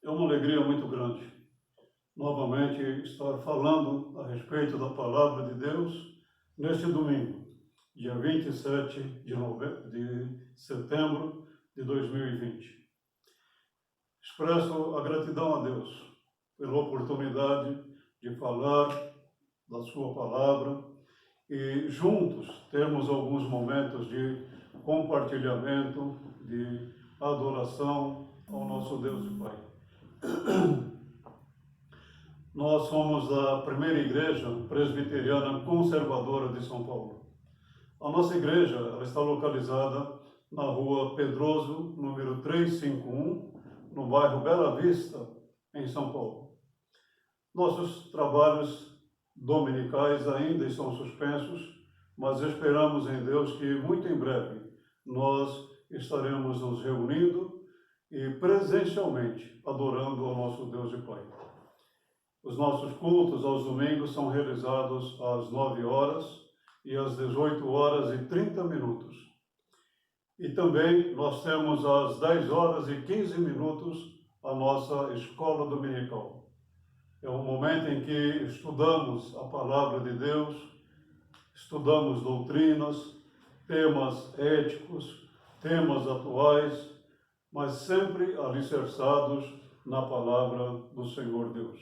É uma alegria muito grande, novamente, estar falando a respeito da Palavra de Deus neste domingo, dia 27 de setembro de 2020. Expresso a gratidão a Deus pela oportunidade de falar da Sua Palavra e juntos termos alguns momentos de compartilhamento, de adoração ao nosso Deus e Pai. Nós somos a primeira igreja presbiteriana conservadora de São Paulo. A nossa igreja ela está localizada na rua Pedroso, número 351, no bairro Bela Vista, em São Paulo. Nossos trabalhos dominicais ainda estão suspensos, mas esperamos em Deus que muito em breve nós estaremos nos reunindo e presencialmente adorando ao nosso Deus e Pai. Os nossos cultos aos domingos são realizados às 9 horas e às 18 horas e 30 minutos. E também nós temos às 10 horas e 15 minutos a nossa escola dominical. É um momento em que estudamos a palavra de Deus, estudamos doutrinas, temas éticos, temas atuais, mas sempre alicerçados na palavra do Senhor Deus.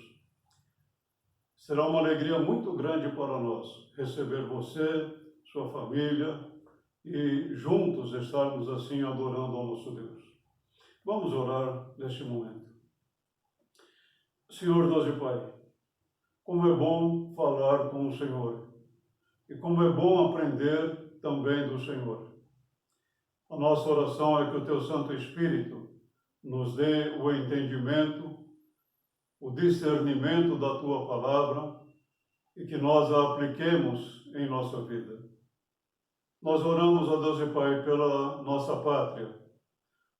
Será uma alegria muito grande para nós receber você, sua família e juntos estarmos assim adorando ao nosso Deus. Vamos orar neste momento. Senhor Deus e Pai, como é bom falar com o Senhor e como é bom aprender também do Senhor. A nossa oração é que o Teu Santo Espírito nos dê o entendimento, o discernimento da Tua Palavra e que nós a apliquemos em nossa vida. Nós oramos, ó Deus e Pai, pela nossa pátria.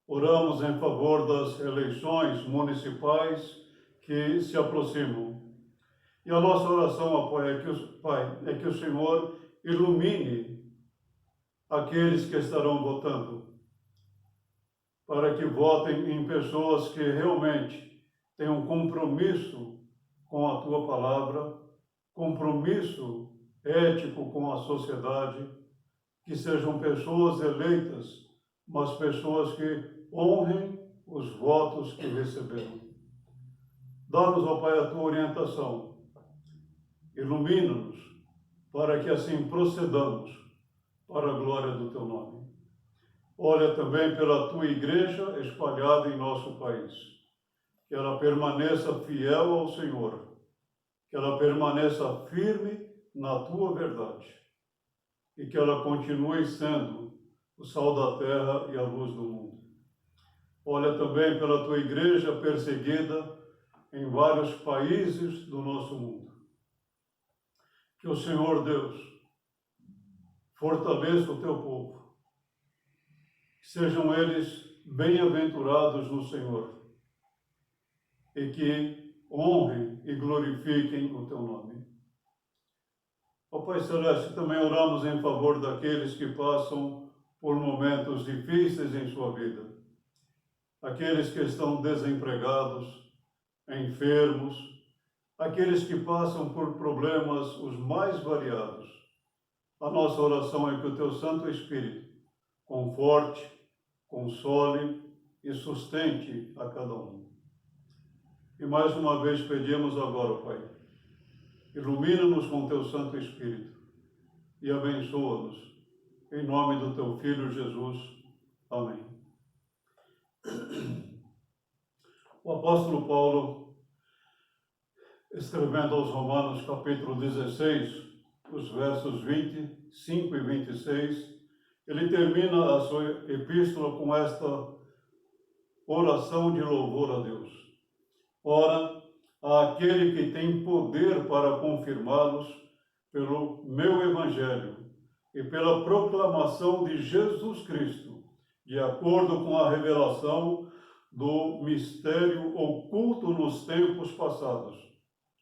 Oramos em favor das eleições municipais que se aproximam. E a nossa oração, Pai, é que o Senhor ilumine aqueles que estarão votando, para que votem em pessoas que realmente tenham compromisso com a Tua Palavra, compromisso ético com a sociedade, que sejam pessoas eleitas, mas pessoas que honrem os votos que receberam. Dá-nos, ó Pai, a Tua orientação. Ilumina-nos, para que assim procedamos para a glória do Teu nome. Olha também pela Tua igreja espalhada em nosso país. Que ela permaneça fiel ao Senhor, que ela permaneça firme na Tua verdade e que ela continue sendo o sal da terra e a luz do mundo. Olha também pela Tua igreja perseguida em vários países do nosso mundo. Que o Senhor Deus fortaleça o Teu povo, que sejam eles bem-aventurados no Senhor e que honrem e glorifiquem o Teu nome. Ó Pai Celeste, também oramos em favor daqueles que passam por momentos difíceis em sua vida. Aqueles que estão desempregados, enfermos, aqueles que passam por problemas os mais variados. A nossa oração é que o Teu Santo Espírito conforte, console e sustente a cada um. E mais uma vez pedimos agora, Pai, ilumina-nos com Teu Santo Espírito e abençoa-nos. Em nome do Teu Filho Jesus. Amém. O apóstolo Paulo, escrevendo aos Romanos, capítulo 16, os versos 25 e 26, ele termina a sua epístola com esta oração de louvor a Deus. Ora, àquele que tem poder para confirmá-los pelo meu evangelho e pela proclamação de Jesus Cristo, de acordo com a revelação do mistério oculto nos tempos passados,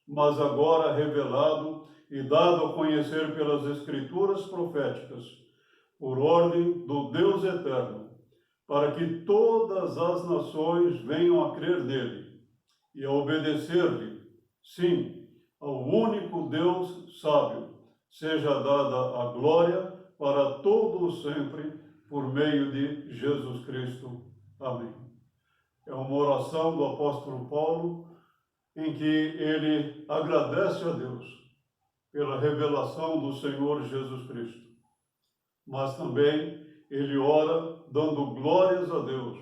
mas agora revelado e dado a conhecer pelas Escrituras proféticas, por ordem do Deus eterno, para que todas as nações venham a crer nele, e a obedecer-lhe, sim, ao único Deus sábio, seja dada a glória para todo o sempre, por meio de Jesus Cristo. Amém. É uma oração do apóstolo Paulo, em que ele agradece a Deus pela revelação do Senhor Jesus Cristo, mas também ele ora dando glórias a Deus,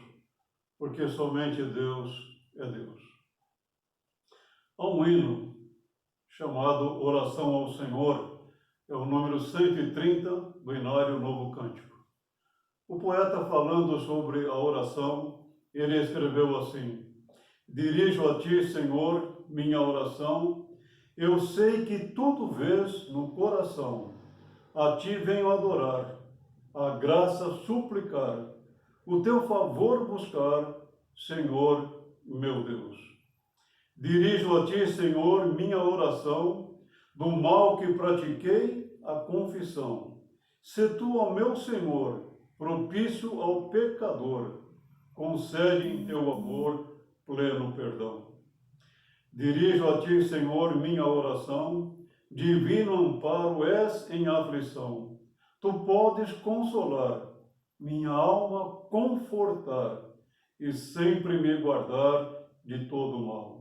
porque somente Deus é Deus. Há um hino chamado Oração ao Senhor, é o número 130 do Inário Novo Cântico. O poeta, falando sobre a oração, ele escreveu assim: dirijo a ti, Senhor, minha oração, eu sei que tudo vês no coração, a ti venho adorar, a graça suplicar, o teu favor buscar, Senhor, meu Deus. Dirijo a ti, Senhor, minha oração, do mal que pratiquei, a confissão. Se tu, ó meu Senhor, propício ao pecador, concede em teu amor pleno perdão. Dirijo a ti, Senhor, minha oração, divino amparo és em aflição. Tu podes consolar, minha alma confortar e sempre me guardar de todo mal.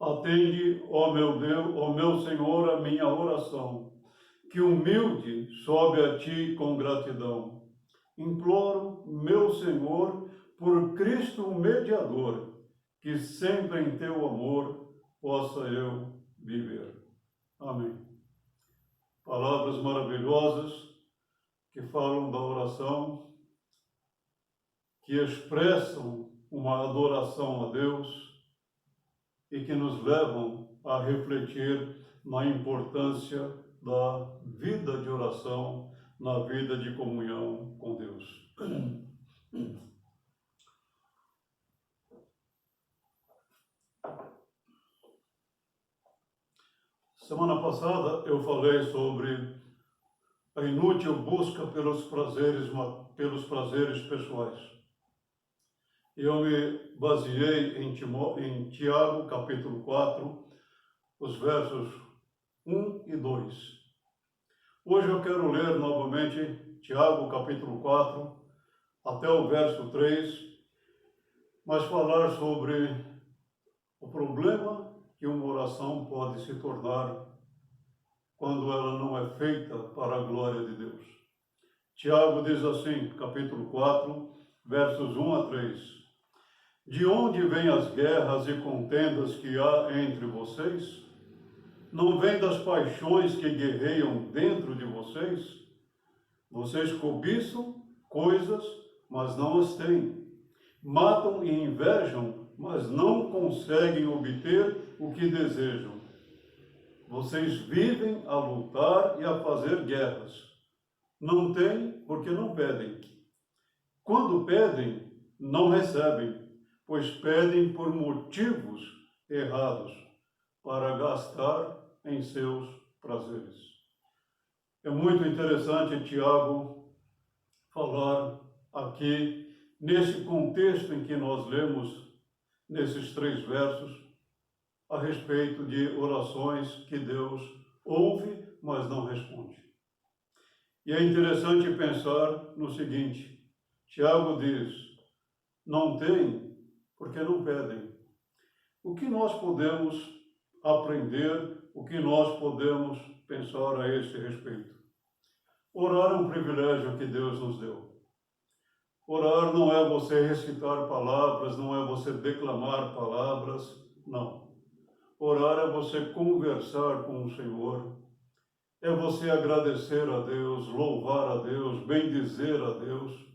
Atende, ó meu Deus, ó meu Senhor, a minha oração, que humilde sobe a ti com gratidão. Imploro, meu Senhor, por Cristo o mediador, que sempre em teu amor possa eu viver. Amém. Palavras maravilhosas que falam da oração, que expressam uma adoração a Deus e que nos levam a refletir na importância da vida de oração, na vida de comunhão com Deus. Semana passada eu falei sobre a inútil busca pelos prazeres pessoais. Eu me baseei em Tiago, capítulo 4, os versos 1 e 2. Hoje eu quero ler novamente Tiago, capítulo 4, até o verso 3, mas falar sobre o problema que uma oração pode se tornar quando ela não é feita para a glória de Deus. Tiago diz assim, capítulo 4, versos 1 a 3. De onde vêm as guerras e contendas que há entre vocês? Não vêm das paixões que guerreiam dentro de vocês? Vocês cobiçam coisas, mas não as têm. Matam e invejam, mas não conseguem obter o que desejam. Vocês vivem a lutar e a fazer guerras. Não têm porque não pedem. Quando pedem, não recebem, pois pedem por motivos errados, para gastar em seus prazeres. É muito interessante Tiago falar aqui, nesse contexto em que nós lemos, nesses 3 versos, a respeito de orações que Deus ouve, mas não responde. E é interessante pensar no seguinte, Tiago diz, não tem porque não pedem. O que nós podemos aprender, o que nós podemos pensar a esse respeito? Orar é um privilégio que Deus nos deu. Orar não é você recitar palavras, não é você declamar palavras, não. Orar é você conversar com o Senhor, é você agradecer a Deus, louvar a Deus, bendizer a Deus.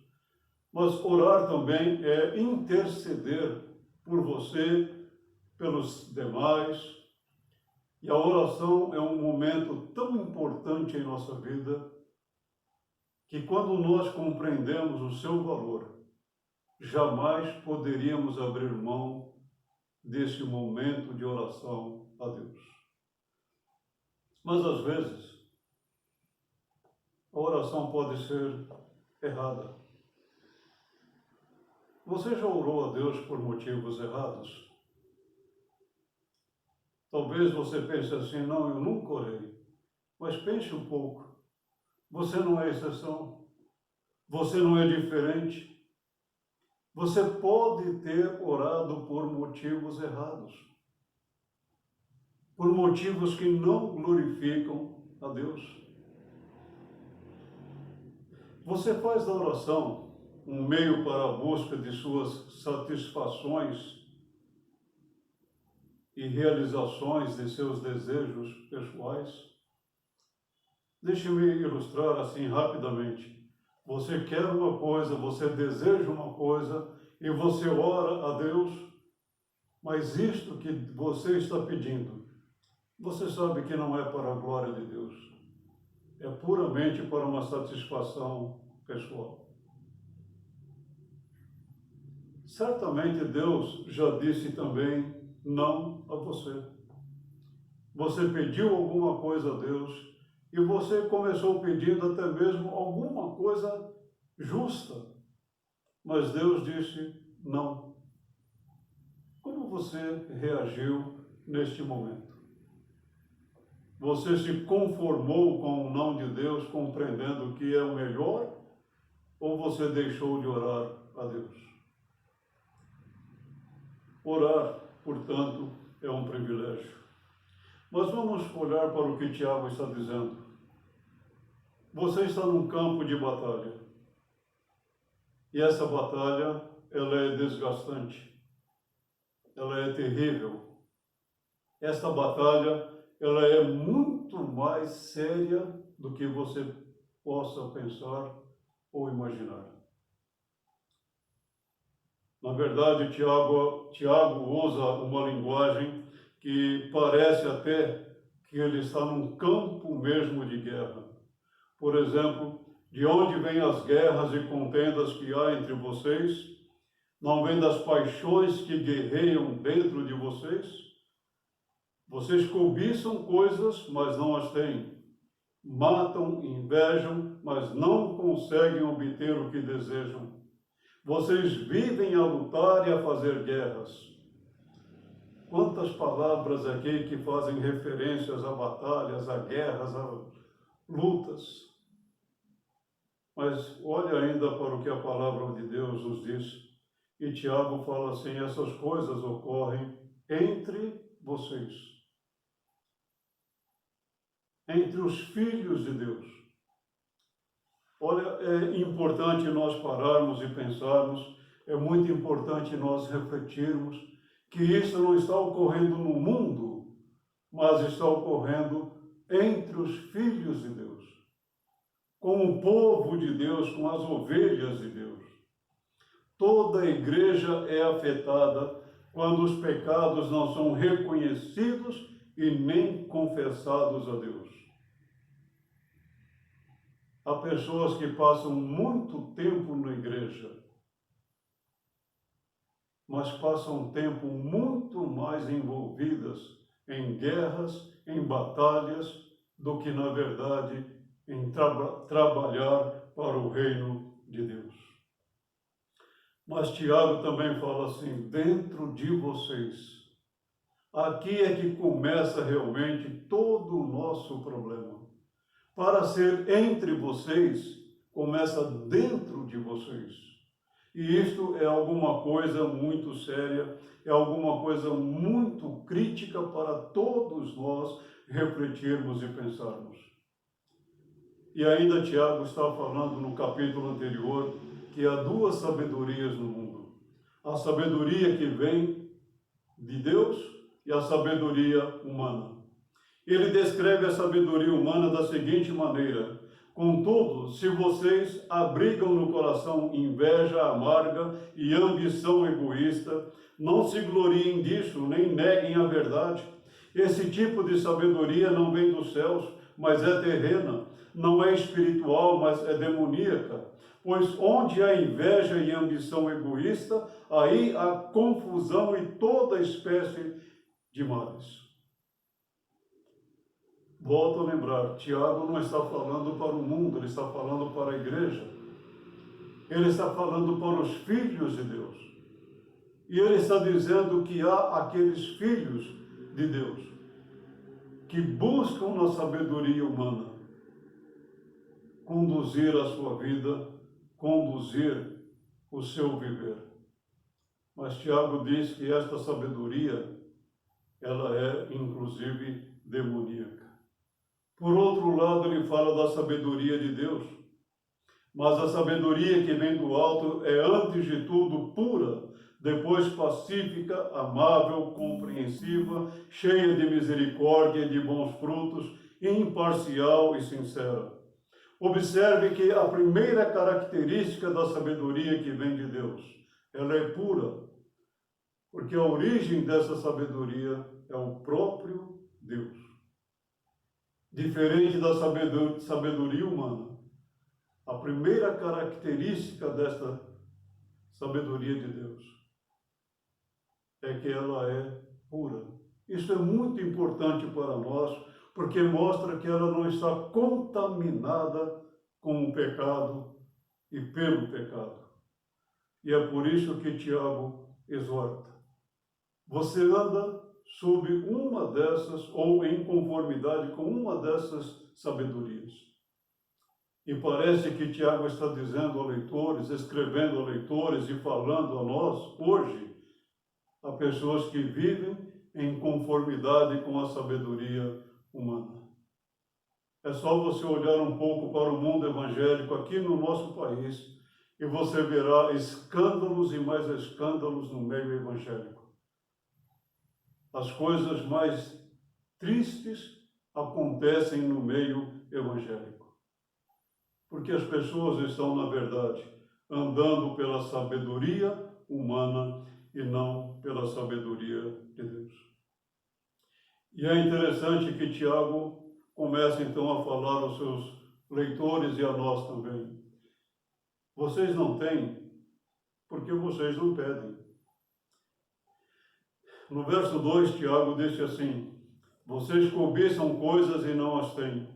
Mas orar também é interceder por você, pelos demais. E a oração é um momento tão importante em nossa vida que quando nós compreendemos o seu valor, jamais poderíamos abrir mão desse momento de oração a Deus. Mas às vezes, a oração pode ser errada. Você já orou a Deus por motivos errados? Talvez você pense assim, não, eu nunca orei. Mas pense um pouco. Você não é exceção. Você não é diferente. Você pode ter orado por motivos errados. Por motivos que não glorificam a Deus. Você faz da oração um meio para a busca de suas satisfações e realizações de seus desejos pessoais? Deixe-me ilustrar assim rapidamente. Você quer uma coisa, você deseja uma coisa e você ora a Deus, mas isto que você está pedindo, você sabe que não é para a glória de Deus. É puramente para uma satisfação pessoal. Certamente Deus já disse também não a você. Você pediu alguma coisa a Deus e você começou pedindo até mesmo alguma coisa justa, mas Deus disse não. Como você reagiu neste momento? Você se conformou com o não de Deus, compreendendo que é o melhor, ou você deixou de orar a Deus? Orar, portanto, é um privilégio. Mas vamos olhar para o que Tiago está dizendo. Você está num campo de batalha. E essa batalha, ela é desgastante. Ela é terrível. Esta batalha, ela é muito mais séria do que você possa pensar ou imaginar. Na verdade, Tiago usa uma linguagem que parece até que ele está num campo mesmo de guerra. Por exemplo, de onde vêm as guerras e contendas que há entre vocês? Não vem das paixões que guerreiam dentro de vocês? Vocês cobiçam coisas, mas não as têm. Matam, invejam, mas não conseguem obter o que desejam. Vocês vivem a lutar e a fazer guerras. Quantas palavras aqui que fazem referências a batalhas, a guerras, a lutas. Mas olha ainda para o que a palavra de Deus nos diz. E Tiago fala assim, essas coisas ocorrem entre vocês. Entre os filhos de Deus. Olha, é importante nós pararmos e pensarmos, é muito importante nós refletirmos que isso não está ocorrendo no mundo, mas está ocorrendo entre os filhos de Deus, com o povo de Deus, com as ovelhas de Deus. Toda a igreja é afetada quando os pecados não são reconhecidos e nem confessados a Deus. Há pessoas que passam muito tempo na igreja, mas passam um tempo muito mais envolvidas em guerras, em batalhas, do que, na verdade, em trabalhar para o reino de Deus. Mas Tiago também fala assim, dentro de vocês. Aqui é que começa realmente todo o nosso problema. Para ser entre vocês, começa dentro de vocês. E isto é alguma coisa muito séria, é alguma coisa muito crítica para todos nós refletirmos e pensarmos. E ainda Tiago está falando no capítulo anterior que há duas sabedorias no mundo. A sabedoria que vem de Deus e a sabedoria humana. Ele descreve a sabedoria humana da seguinte maneira: contudo, se vocês abrigam no coração inveja amarga e ambição egoísta, não se gloriem disso, nem neguem a verdade. Esse tipo de sabedoria não vem dos céus, mas é terrena, não é espiritual, mas é demoníaca. Pois onde há inveja e ambição egoísta, aí há confusão e toda espécie de males. Volto a lembrar, Tiago não está falando para o mundo, ele está falando para a igreja. Ele está falando para os filhos de Deus. E ele está dizendo que há aqueles filhos de Deus que buscam na sabedoria humana conduzir a sua vida, conduzir o seu viver. Mas Tiago diz que esta sabedoria, ela é inclusive demoníaca. Por outro lado, ele fala da sabedoria de Deus. Mas a sabedoria que vem do alto é, antes de tudo, pura, depois pacífica, amável, compreensiva, cheia de misericórdia e de bons frutos, imparcial e sincera. Observe que a primeira característica da sabedoria que vem de Deus, ela é pura, porque a origem dessa sabedoria é o próprio Deus. Diferente da sabedoria humana, a primeira característica desta sabedoria de Deus é que ela é pura. Isso é muito importante para nós, porque mostra que ela não está contaminada com o pecado e pelo pecado. E é por isso que Tiago exorta. Você anda sob uma dessas, ou em conformidade com uma dessas sabedorias. E parece que Tiago está dizendo a leitores, escrevendo a leitores e falando a nós, hoje, a pessoas que vivem em conformidade com a sabedoria humana. É só você olhar um pouco para o mundo evangélico aqui no nosso país e você verá escândalos e mais escândalos no meio evangélico. As coisas mais tristes acontecem no meio evangélico. Porque as pessoas estão, na verdade, andando pela sabedoria humana e não pela sabedoria de Deus. E é interessante que Tiago começa então a falar aos seus leitores e a nós também. Vocês não têm porque vocês não pedem. No verso 2, Tiago disse assim: vocês cobiçam coisas e não as têm.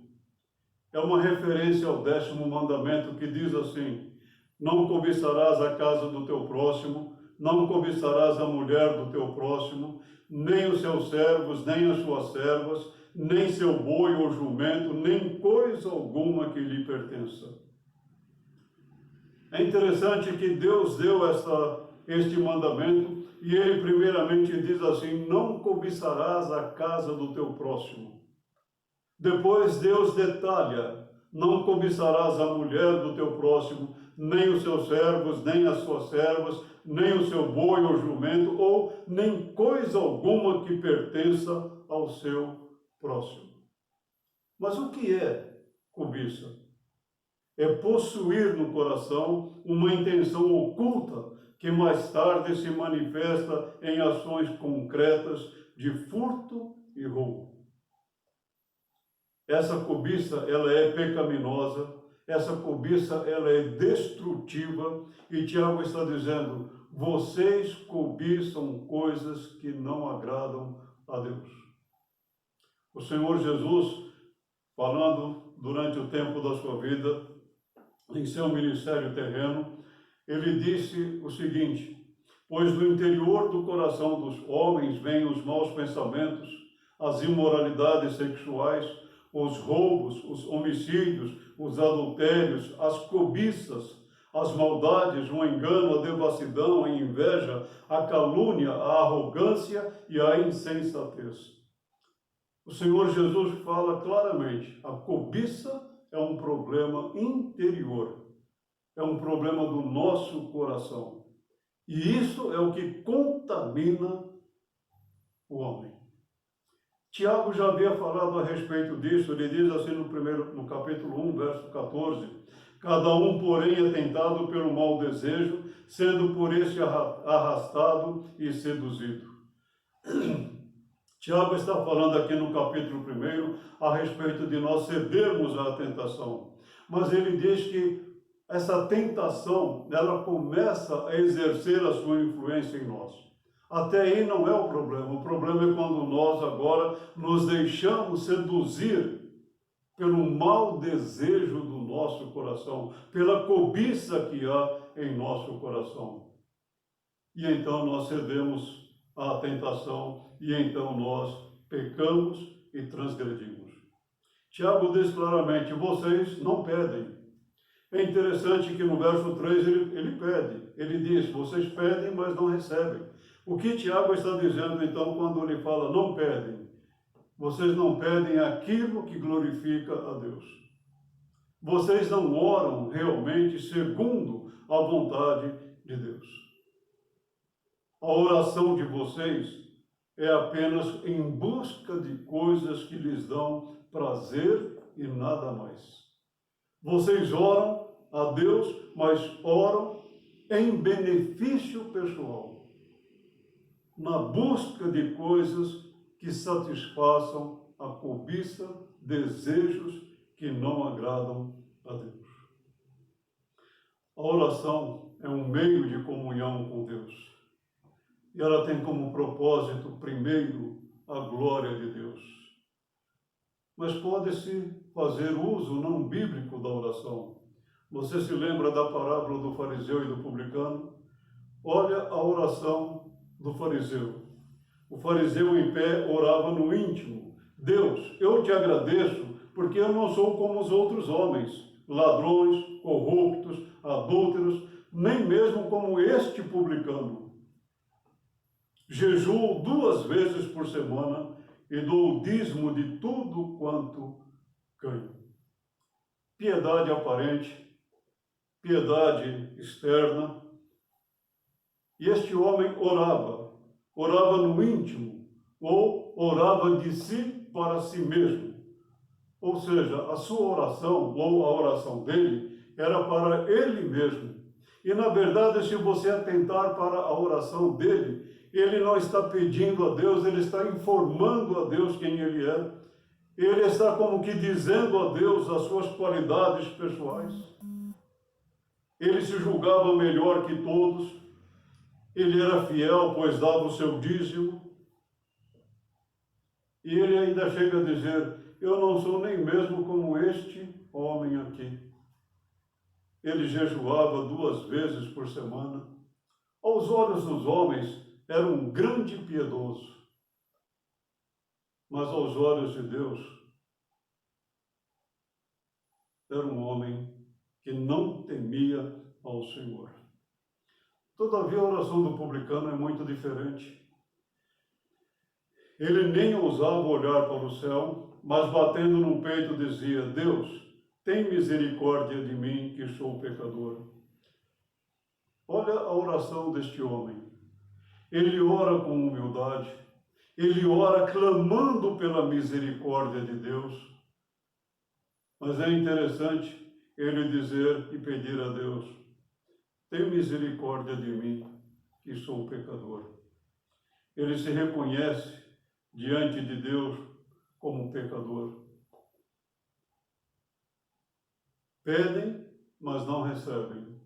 É uma referência ao 10º mandamento que diz assim: não cobiçarás a casa do teu próximo, não cobiçarás a mulher do teu próximo, nem os seus servos, nem as suas servas, nem seu boi ou jumento, nem coisa alguma que lhe pertença. É interessante que Deus deu este mandamento e ele primeiramente diz assim: não cobiçarás a casa do teu próximo. Depois Deus detalha: não cobiçarás a mulher do teu próximo, nem os seus servos, nem as suas servas, nem o seu boi ou jumento, ou nem coisa alguma que pertença ao seu próximo. Mas o que é cobiça? É possuir no coração uma intenção oculta que mais tarde se manifesta em ações concretas de furto e roubo. Essa cobiça, ela é pecaminosa, essa cobiça, ela é destrutiva, e Tiago está dizendo: vocês cobiçam coisas que não agradam a Deus. O Senhor Jesus, falando durante o tempo da sua vida, em seu ministério terreno, ele disse o seguinte: pois do interior do coração dos homens vêm os maus pensamentos, as imoralidades sexuais, os roubos, os homicídios, os adultérios, as cobiças, as maldades, o engano, a devassidão, a inveja, a calúnia, a arrogância e a insensatez. O Senhor Jesus fala claramente: a cobiça é um problema interior, é um problema do nosso coração. E isso é o que contamina o homem. Tiago já havia falado a respeito disso. Ele diz assim no capítulo 1, verso 14: cada um, porém, é tentado pelo mau desejo, sendo por este arrastado e seduzido. Tiago está falando aqui no capítulo 1 a respeito de nós cedermos à tentação. Mas ele diz que essa tentação, ela começa a exercer a sua influência em nós. Até aí não é o problema é quando nós agora nos deixamos seduzir pelo mau desejo do nosso coração, pela cobiça que há em nosso coração. E então nós cedemos à tentação, e então nós pecamos e transgredimos. Tiago diz claramente, vocês não pedem. É interessante que no verso 3 ele pede. Ele diz, vocês pedem, mas não recebem. O que Tiago está dizendo, então, quando ele fala não pedem? Vocês não pedem aquilo que glorifica a Deus. Vocês não oram realmente segundo a vontade de Deus. A oração de vocês é apenas em busca de coisas que lhes dão prazer e nada mais. Vocês oram a Deus, mas oram em benefício pessoal, na busca de coisas que satisfaçam a cobiça, desejos que não agradam a Deus. A oração é um meio de comunhão com Deus. E ela tem como propósito, primeiro, a glória de Deus. Mas pode-se fazer uso não bíblico da oração. Você se lembra da parábola do fariseu e do publicano? Olha a oração do fariseu. O fariseu em pé orava no íntimo. Deus, eu te agradeço porque eu não sou como os outros homens, ladrões, corruptos, adúlteros, nem mesmo como este publicano. Jejuo 2 vezes por semana e dou o dízimo de tudo quanto ganho. Piedade aparente, piedade externa. E este homem orava no íntimo, ou orava de si para si mesmo. Ou seja, a sua oração, ou a oração dele, era para ele mesmo. E na verdade, se você atentar para a oração dele, ele não está pedindo a Deus, ele está informando a Deus quem ele é. Ele está como que dizendo a Deus as suas qualidades pessoais. Ele se julgava melhor que todos. Ele era fiel, pois dava o seu dízimo. E ele ainda chega a dizer, eu não sou nem mesmo como este homem aqui. Ele jejuava 2 vezes por semana. Aos olhos dos homens, era um grande piedoso. Mas aos olhos de Deus, era um homem que não temia ao Senhor. Todavia, a oração do publicano é muito diferente. Ele nem ousava olhar para o céu, mas batendo no peito dizia, Deus, tem misericórdia de mim, que sou pecador. Olha a oração deste homem. Ele ora com humildade, ele ora clamando pela misericórdia de Deus. Mas é interessante ele dizer e pedir a Deus, tem misericórdia de mim, que sou pecador. Ele se reconhece diante de Deus como pecador. Pedem, mas não recebem.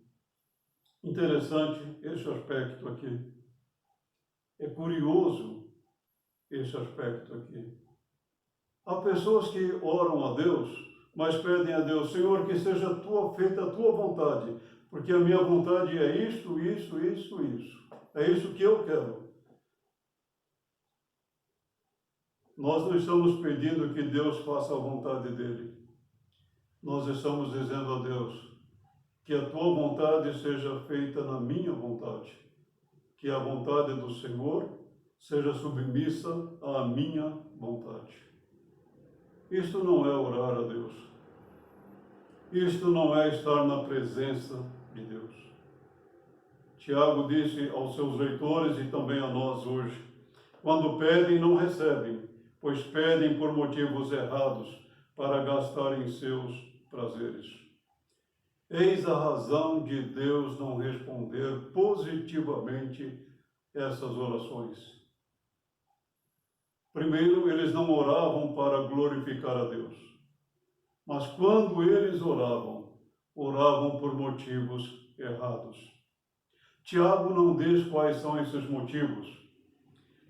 Interessante esse aspecto aqui. É curioso esse aspecto aqui. Há pessoas que oram a Deus, mas pedem a Deus, Senhor, que seja feita a tua vontade, porque a minha vontade é isso. É isso que eu quero. Nós não estamos pedindo que Deus faça a vontade dele. Nós estamos dizendo a Deus, que a tua vontade seja feita na minha vontade. Que a vontade do Senhor seja submissa à minha vontade. Isto não é orar a Deus. Isto não é estar na presença de Deus. Tiago disse aos seus leitores e também a nós hoje, quando pedem, não recebem, pois pedem por motivos errados, para gastarem seus prazeres. Eis a razão de Deus não responder positivamente essas orações. Primeiro, eles não oravam para glorificar a Deus. Mas quando eles oravam por motivos errados. Tiago não diz quais são esses motivos,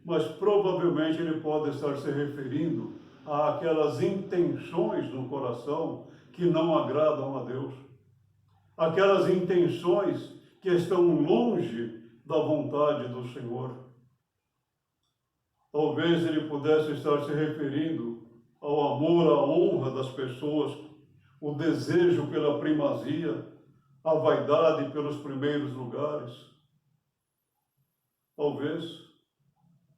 mas provavelmente ele pode estar se referindo àquelas intenções no coração que não agradam a Deus. Aquelas intenções que estão longe da vontade do Senhor. Talvez ele pudesse estar se referindo ao amor, à honra das pessoas, o desejo pela primazia, a vaidade pelos primeiros lugares. Talvez,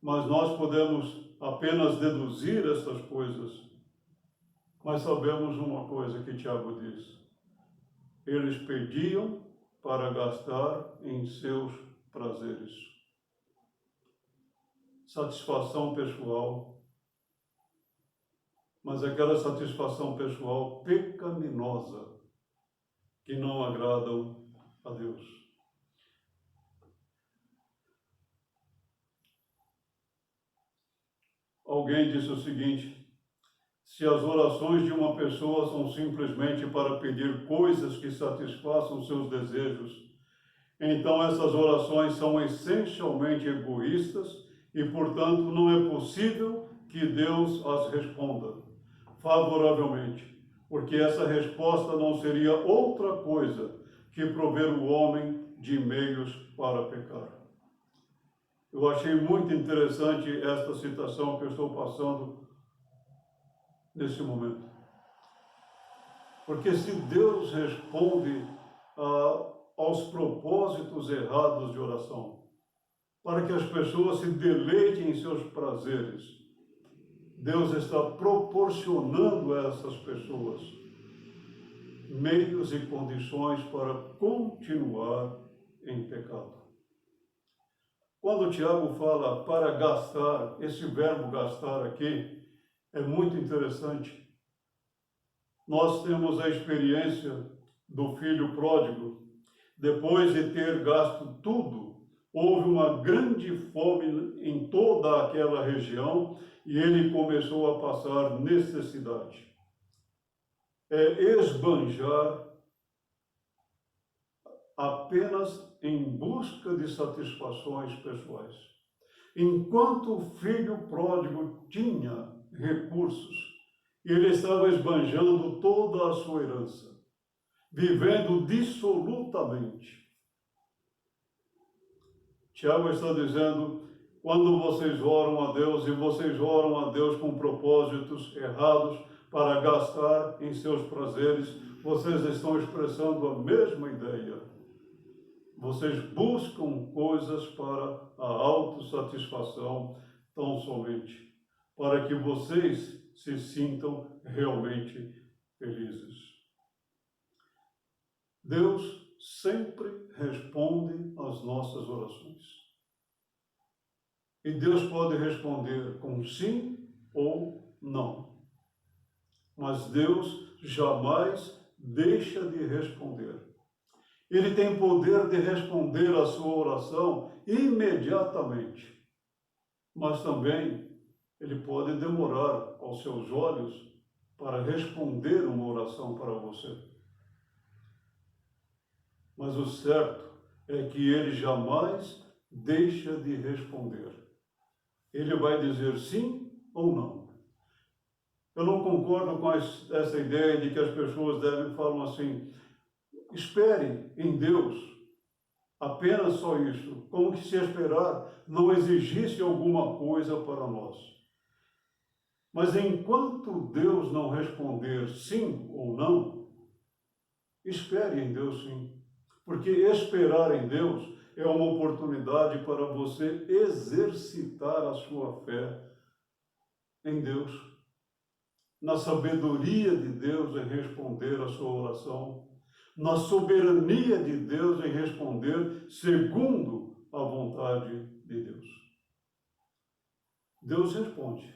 mas nós podemos apenas deduzir essas coisas. Mas sabemos uma coisa que Tiago diz: eles pediam para gastar em seus prazeres. Satisfação pessoal, mas aquela satisfação pessoal pecaminosa, que não agradam a Deus. Alguém disse o seguinte: se as orações de uma pessoa são simplesmente para pedir coisas que satisfaçam seus desejos, então essas orações são essencialmente egoístas e, portanto, não é possível que Deus as responda favoravelmente, porque essa resposta não seria outra coisa que prover o homem de meios para pecar. Eu achei muito interessante esta citação que eu estou passando nesse momento. Porque se Deus responde aos propósitos errados de oração, para que as pessoas se deleitem em seus prazeres, Deus está proporcionando a essas pessoas meios e condições para continuar em pecado. Quando o Tiago fala para gastar, esse verbo gastar aqui é muito interessante. Nós temos a experiência do filho pródigo. Depois de ter gasto tudo, houve uma grande fome em toda aquela região e ele começou a passar necessidade. É esbanjar apenas em busca de satisfações pessoais. Enquanto o filho pródigo tinha recursos, ele estava esbanjando toda a sua herança, vivendo dissolutamente. Tiago está dizendo: quando vocês oram a Deus, e vocês oram a Deus com propósitos errados para gastar em seus prazeres, vocês estão expressando a mesma ideia. Vocês buscam coisas para a autossatisfação tão somente, para que vocês se sintam realmente felizes. Deus sempre responde às nossas orações. E Deus pode responder com sim ou não. Mas Deus jamais deixa de responder. Ele tem poder de responder a sua oração imediatamente. Mas também ele pode demorar aos seus olhos para responder uma oração para você. Mas o certo é que ele jamais deixa de responder. Ele vai dizer sim ou não. Eu não concordo com essa ideia de que as pessoas falam assim: espere em Deus, apenas só isso, como que se esperar não exigisse alguma coisa para nós. Mas enquanto Deus não responder sim ou não, espere em Deus sim, porque esperar em Deus é uma oportunidade para você exercitar a sua fé em Deus, na sabedoria de Deus em responder a sua oração, na soberania de Deus em responder segundo a vontade de Deus. Deus responde.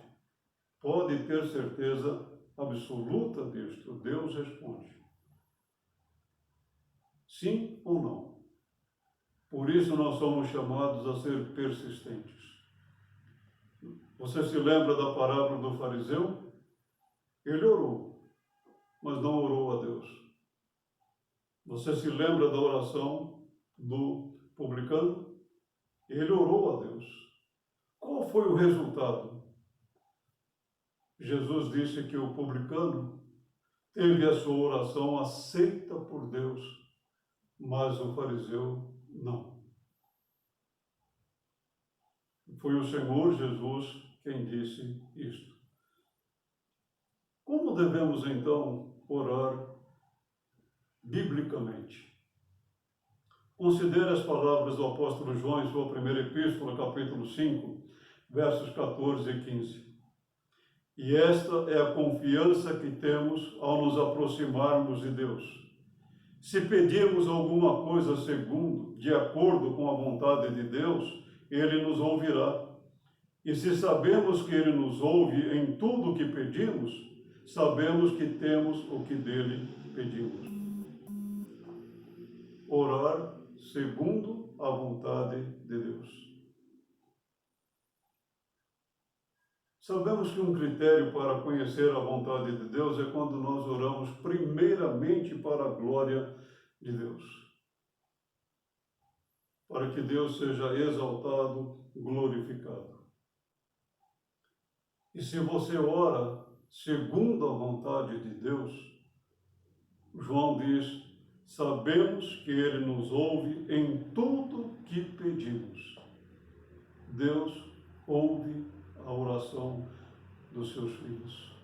Pode ter certeza absoluta disto. Deus responde. Sim ou não. Por isso nós somos chamados a ser persistentes. Você se lembra da parábola do fariseu? Ele orou, mas não orou a Deus. Você se lembra da oração do publicano? Ele orou a Deus. Qual foi o resultado? Jesus disse que o publicano teve a sua oração aceita por Deus, mas o fariseu não. Foi o Senhor Jesus quem disse isto. Como devemos, então, orar biblicamente? Considere as palavras do apóstolo João em sua primeira epístola, capítulo 5, versos 14 e 15. E esta é a confiança que temos ao nos aproximarmos de Deus. Se pedirmos alguma coisa de acordo com a vontade de Deus, Ele nos ouvirá. E se sabemos que Ele nos ouve em tudo o que pedimos, sabemos que temos o que dele pedimos. Orar segundo a vontade de Deus. Sabemos que um critério para conhecer a vontade de Deus é quando nós oramos primeiramente para a glória de Deus. Para que Deus seja exaltado, glorificado. E se você ora segundo a vontade de Deus, João diz, sabemos que Ele nos ouve em tudo que pedimos. Deus ouve a oração dos seus filhos.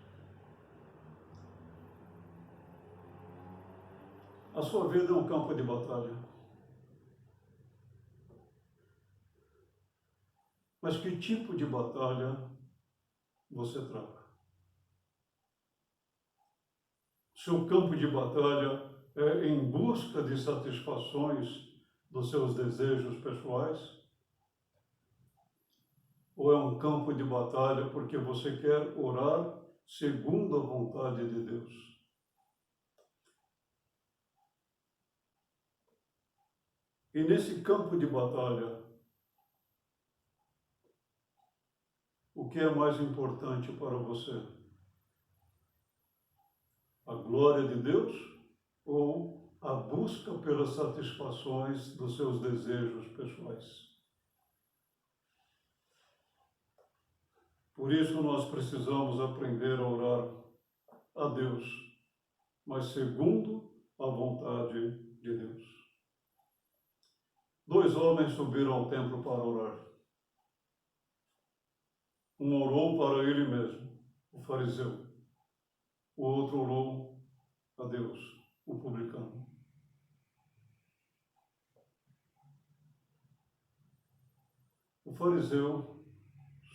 A sua vida é um campo de batalha. Mas que tipo de batalha você trava? Seu campo de batalha é em busca de satisfações dos seus desejos pessoais? Ou é um campo de batalha porque você quer orar segundo a vontade de Deus? E nesse campo de batalha, o que é mais importante para você? A glória de Deus ou a busca pelas satisfações dos seus desejos pessoais? Por isso nós precisamos aprender a orar a Deus, mas segundo a vontade de Deus. 2 homens subiram ao templo para orar. Um orou para ele mesmo, o fariseu. O outro orou a Deus, o publicano. O fariseu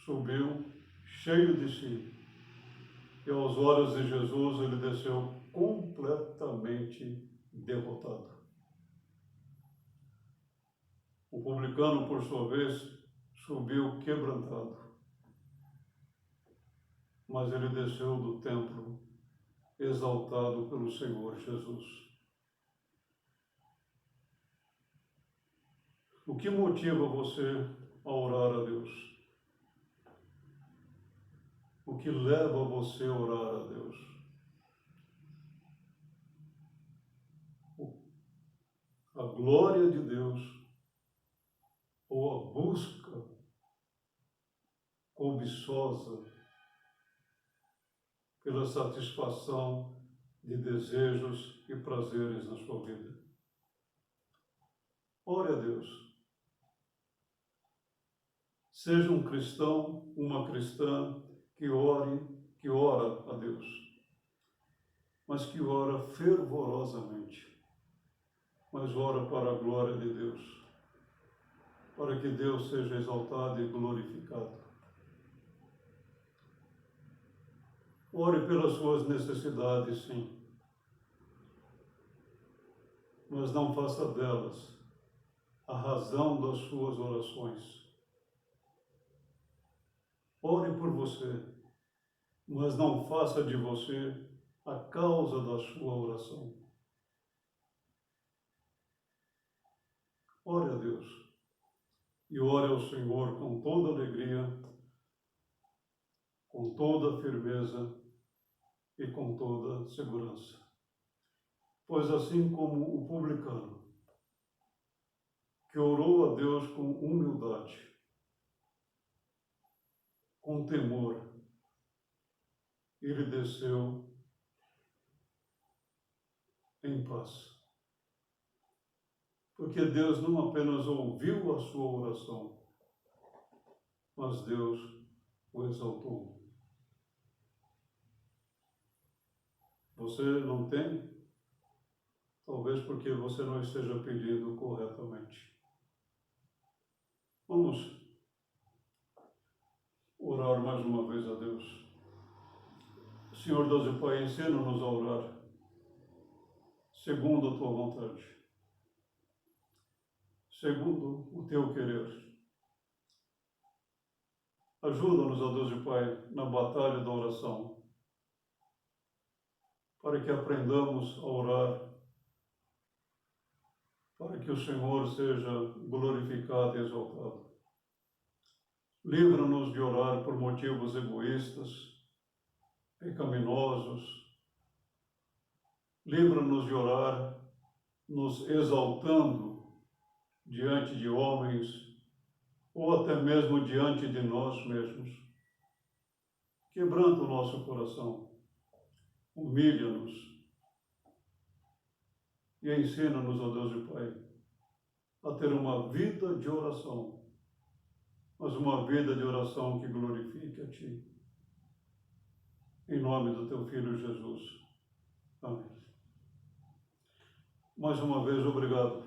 subiu cheio de si, e aos olhos de Jesus ele desceu completamente derrotado. O publicano, por sua vez, subiu quebrantado, mas ele desceu do templo exaltado pelo Senhor Jesus. O que motiva você a orar a Deus? O que leva você a orar a Deus? A glória de Deus ou a busca cobiçosa pela satisfação de desejos e prazeres na sua vida? Ore a Deus. Seja um cristão, uma cristã que ora a Deus, mas que ora fervorosamente, mas ora para a glória de Deus, para que Deus seja exaltado e glorificado. Ore pelas suas necessidades, sim, mas não faça delas a razão das suas orações. Ore por você, mas não faça de você a causa da sua oração. Ore a Deus e ore ao Senhor com toda alegria, com toda firmeza e com toda segurança. Pois assim como o publicano, que orou a Deus com humildade, com temor, ele desceu em paz. Porque Deus não apenas ouviu a sua oração, mas Deus o exaltou. Você não tem? Talvez porque você não esteja pedindo corretamente. Vamos orar mais uma vez a Deus. Senhor Deus e Pai, ensina-nos a orar segundo a Tua vontade, segundo o Teu querer. Ajuda-nos, ó Deus e Pai, na batalha da oração, para que aprendamos a orar, para que o Senhor seja glorificado e exaltado. Livra-nos de orar por motivos egoístas, pecaminosos. Livra-nos de orar nos exaltando diante de homens ou até mesmo diante de nós mesmos. Quebranta o nosso coração, humilha-nos e ensina-nos, ó Deus e Pai, a ter uma vida de oração, mas uma vida de oração que glorifique a Ti. Em nome do Teu Filho Jesus. Amém. Mais uma vez, obrigado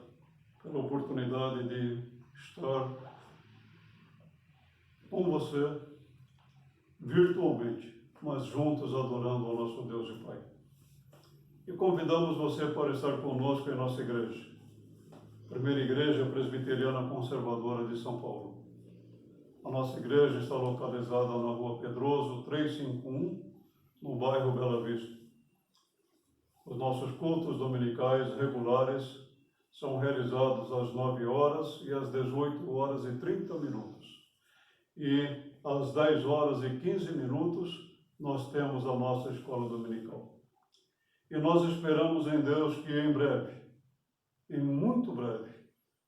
pela oportunidade de estar com você, virtualmente, mas juntos adorando ao nosso Deus e Pai. E convidamos você para estar conosco em nossa igreja, Primeira Igreja Presbiteriana Conservadora de São Paulo. A nossa igreja está localizada na Rua Pedroso 351, no bairro Bela Vista. Os nossos cultos dominicais regulares são realizados às 9 horas e às 18 horas e 30 minutos. E às 10 horas e 15 minutos nós temos a nossa escola dominical. E nós esperamos em Deus que em breve, em muito breve,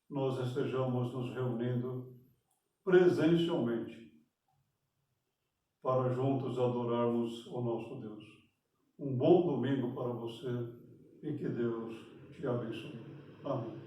nós estejamos nos reunindo presencialmente para juntos adorarmos o nosso Deus. Um bom domingo para você e que Deus te abençoe. Amém.